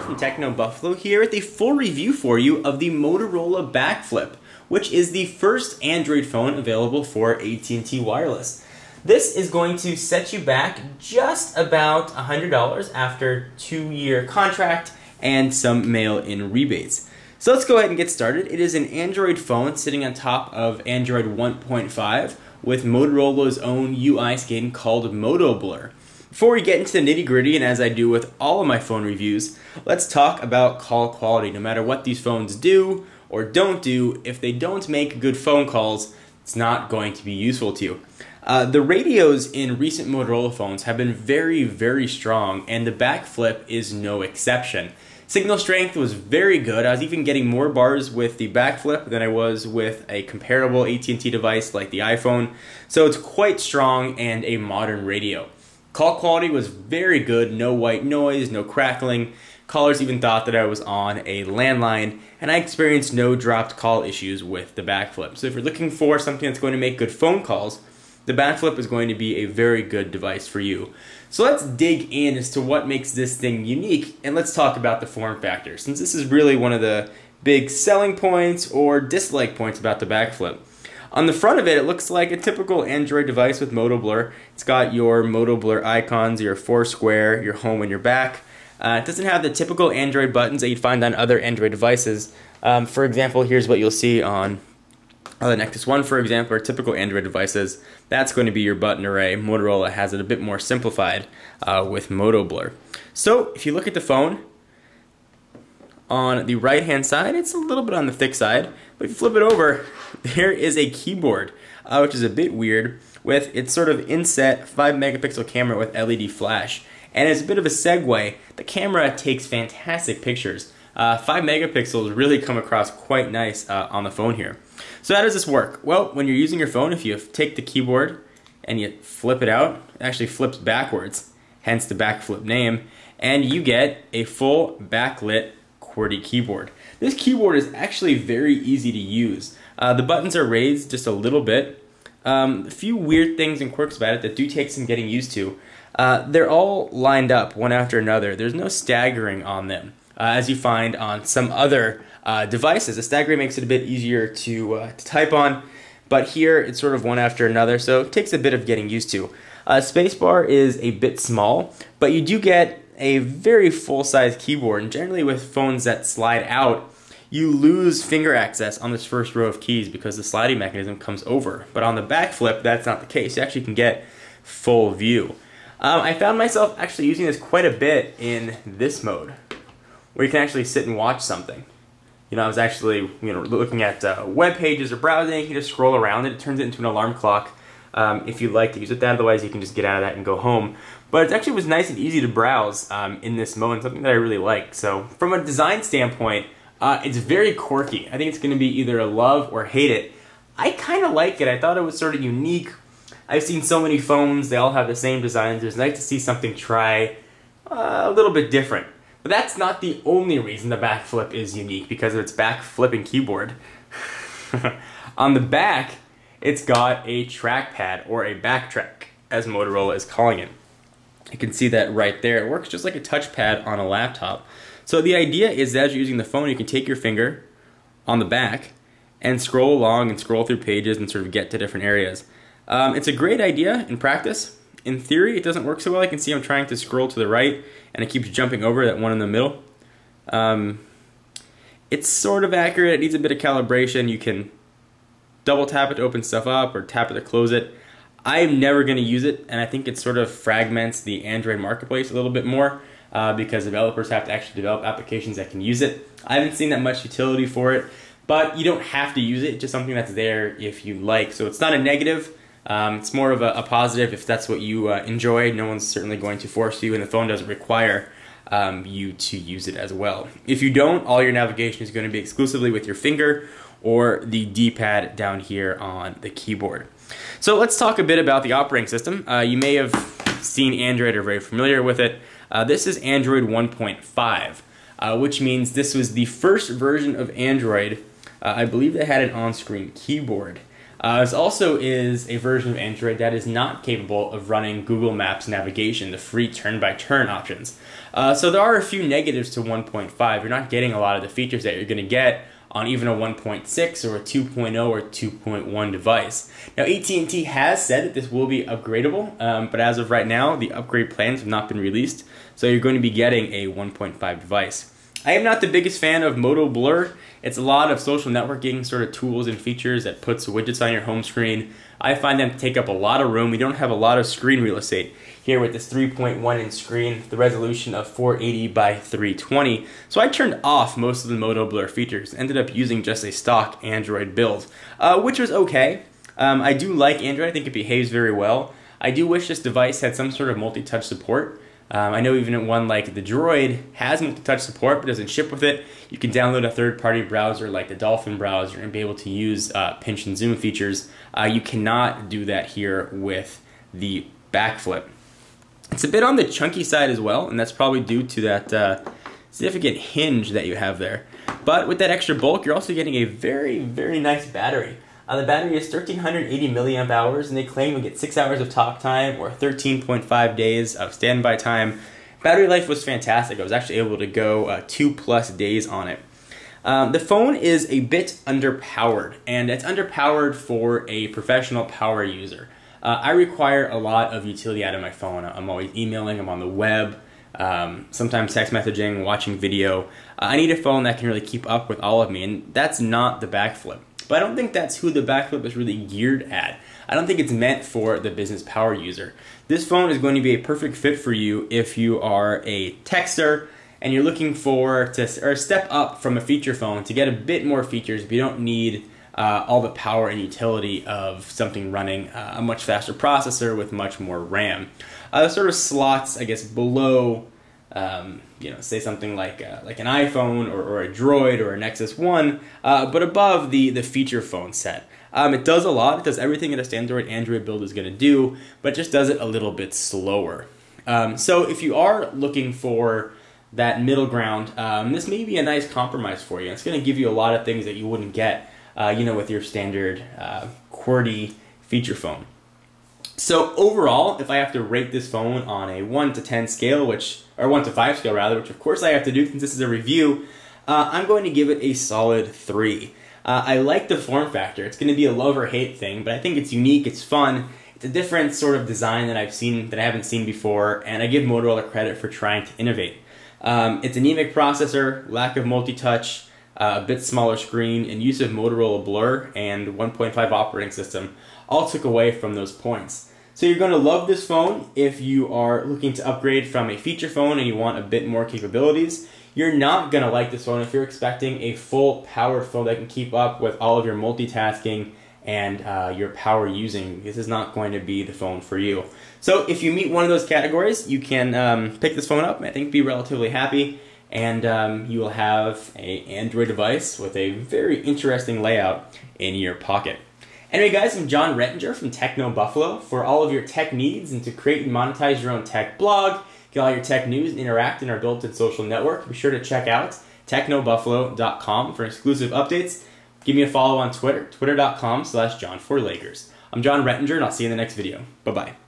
from Techno Buffalo here with a full review for you of the Motorola Backflip, which is the first Android phone available for AT&T wireless. This is going to set you back just about $100 after 2-year contract and some mail-in rebates. So let's go ahead and get started. It is an Android phone sitting on top of Android 1.5 with Motorola's own UI skin called Moto Blur. Before we get into the nitty-gritty, and as I do with all of my phone reviews, let's talk about call quality. No matter what these phones do or don't do, if they don't make good phone calls, it's not going to be useful to you. The radios in recent Motorola phones have been very, very strong, and the Backflip is no exception. Signal strength was very good. I was even getting more bars with the Backflip than I was with a comparable AT&T device like the iPhone, so it's quite strong and a modern radio. Call quality was very good, no white noise, no crackling. Callers even thought that I was on a landline, and I experienced no dropped call issues with the Backflip. So if you're looking for something that's going to make good phone calls, the Backflip is going to be a very good device for you. So let's dig in as to what makes this thing unique, and let's talk about the form factor, since this is really one of the big selling points or dislike points about the Backflip. On the front of it, it looks like a typical Android device with Moto Blur. It's got your Moto Blur icons, your Foursquare, your home, and your back. It doesn't have the typical Android buttons that you'd find on other Android devices. For example, here's what you'll see on the Nexus 1, for example, or typical Android devices. That's going to be your button array. Motorola has it a bit more simplified with Moto Blur. So if you look at the phone, on the right-hand side, it's a little bit on the thick side, but if you flip it over, there is a keyboard, which is a bit weird, with its sort of inset 5-megapixel camera with LED flash. And as a bit of a segue, the camera takes fantastic pictures. 5 megapixels really come across quite nice on the phone here. So how does this work? Well, when you're using your phone, if you take the keyboard and you flip it out, it actually flips backwards, hence the Backflip name, and you get a full backlit QWERTY keyboard. This keyboard is actually very easy to use. The buttons are raised just a little bit. A few weird things and quirks about it that do take some getting used to. They're all lined up one after another. There's no staggering on them, as you find on some other devices. The staggering makes it a bit easier to type on, but here it's sort of one after another, so it takes a bit of getting used to. Spacebar is a bit small, but you do get a very full-size keyboard, and generally with phones that slide out, you lose finger access on this first row of keys because the sliding mechanism comes over. But on the Backflip, that's not the case. You actually can get full view. I found myself actually using this quite a bit in this mode, where you can actually sit and watch something. You know, I was actually looking at web pages or browsing. You can just scroll around it. It turns it into an alarm clock if you'd like to use it that. Otherwise, you can just get out of that and go home. But it actually was nice and easy to browse in this mode, and something that I really liked. So from a design standpoint, it's very quirky. I think it's going to be either a love or hate it. I kind of like it. I thought it was sort of unique. I've seen so many phones. They all have the same designs. It's nice to see something try a little bit different. But that's not the only reason the Backflip is unique, because of its back flipping keyboard. On the back, it's got a trackpad, or a backtrack, as Motorola is calling it. You can see that right there. It works just like a touchpad on a laptop. So the idea is that as you're using the phone, you can take your finger on the back and scroll along and scroll through pages and sort of get to different areas. It's a great idea in practice. In theory, it doesn't work so well. I can see I'm trying to scroll to the right, and it keeps jumping over that one in the middle. It's sort of accurate. It needs a bit of calibration. You can double tap it to open stuff up or tap it to close it. I'm never going to use it, and I think it sort of fragments the Android marketplace a little bit more because developers have to actually develop applications that can use it. I haven't seen that much utility for it, but you don't have to use it. It's just something that's there if you like. So it's not a negative. It's more of a positive if that's what you enjoy. No one's certainly going to force you, and the phone doesn't require you to use it as well. If you don't, all your navigation is going to be exclusively with your finger or the D-pad down here on the keyboard. So let's talk a bit about the operating system. You may have seen Android or are very familiar with it. This is Android 1.5, which means this was the first version of Android, I believe, that had an on-screen keyboard. This also is a version of Android that is not capable of running Google Maps navigation, the free turn-by-turn options. So there are a few negatives to 1.5. You're not getting a lot of the features that you're going to get on even a 1.6 or a 2.0 or 2.1 device. Now, AT&T has said that this will be upgradable, but as of right now, the upgrade plans have not been released, so you're going to be getting a 1.5 device. I am not the biggest fan of Moto Blur. It's a lot of social networking sort of tools and features that puts widgets on your home screen. I find them to take up a lot of room. We don't have a lot of screen real estate here with this 3.1 inch screen, the resolution of 480 by 320. So I turned off most of the Moto Blur features, ended up using just a stock Android build, which was okay. I do like Android. I think it behaves very well. I do wish this device had some sort of multi-touch support. I know even one like the Droid has multi-touch support but doesn't ship with it. You can download a third-party browser like the Dolphin browser and be able to use pinch and zoom features. You cannot do that here with the Backflip. It's a bit on the chunky side as well, and that's probably due to that significant hinge that you have there. But with that extra bulk, you're also getting a very, very nice battery. The battery is 1,380 milliamp hours, and they claim you'll get 6 hours of talk time or 13.5 days of standby time. Battery life was fantastic. I was actually able to go 2+ days on it. The phone is a bit underpowered, and it's underpowered for a professional power user. I require a lot of utility out of my phone. I'm always emailing, I'm on the web, sometimes text messaging, watching video. I need a phone that can really keep up with all of me, and that's not the Backflip. But I don't think that's who the Backflip is really geared at. I don't think it's meant for the business power user. This phone is going to be a perfect fit for you if you are a texter and you're looking for or step up from a feature phone to get a bit more features, but you don't need all the power and utility of something running a much faster processor with much more RAM. The sort of slots, I guess, below say something like an iPhone or a Droid or a Nexus 1, but above the feature phone set. It does a lot. It does everything that a standard Android build is going to do, but it just does it a little bit slower. So if you are looking for that middle ground, this may be a nice compromise for you. It's going to give you a lot of things that you wouldn't get, with your standard QWERTY feature phone. So overall, if I have to rate this phone on a 1 to 10 scale, or 1 to 5 scale rather, which of course I have to do since this is a review, I'm going to give it a solid 3. I like the form factor. It's going to be a love or hate thing, but I think it's unique, it's fun, it's a different sort of design that I haven't seen before, and I give Motorola credit for trying to innovate. It's an EMIC processor, lack of multi-touch, a bit smaller screen, and use of Motorola Blur and 1.5 operating system all took away from those points. So you're going to love this phone if you are looking to upgrade from a feature phone and you want a bit more capabilities. You're not going to like this phone if you're expecting a full powered phone that can keep up with all of your multitasking and your power using. This is not going to be the phone for you. So if you meet one of those categories, you can pick this phone up and I think be relatively happy, and you will have an Android device with a very interesting layout in your pocket. Anyway guys, I'm John Rettinger from Techno Buffalo. For all of your tech needs and to create and monetize your own tech blog, get all your tech news and interact in our built-in social network, be sure to check out technobuffalo.com for exclusive updates. Give me a follow on Twitter, twitter.com/John4Lakers. I'm John Rettinger and I'll see you in the next video. Bye-bye.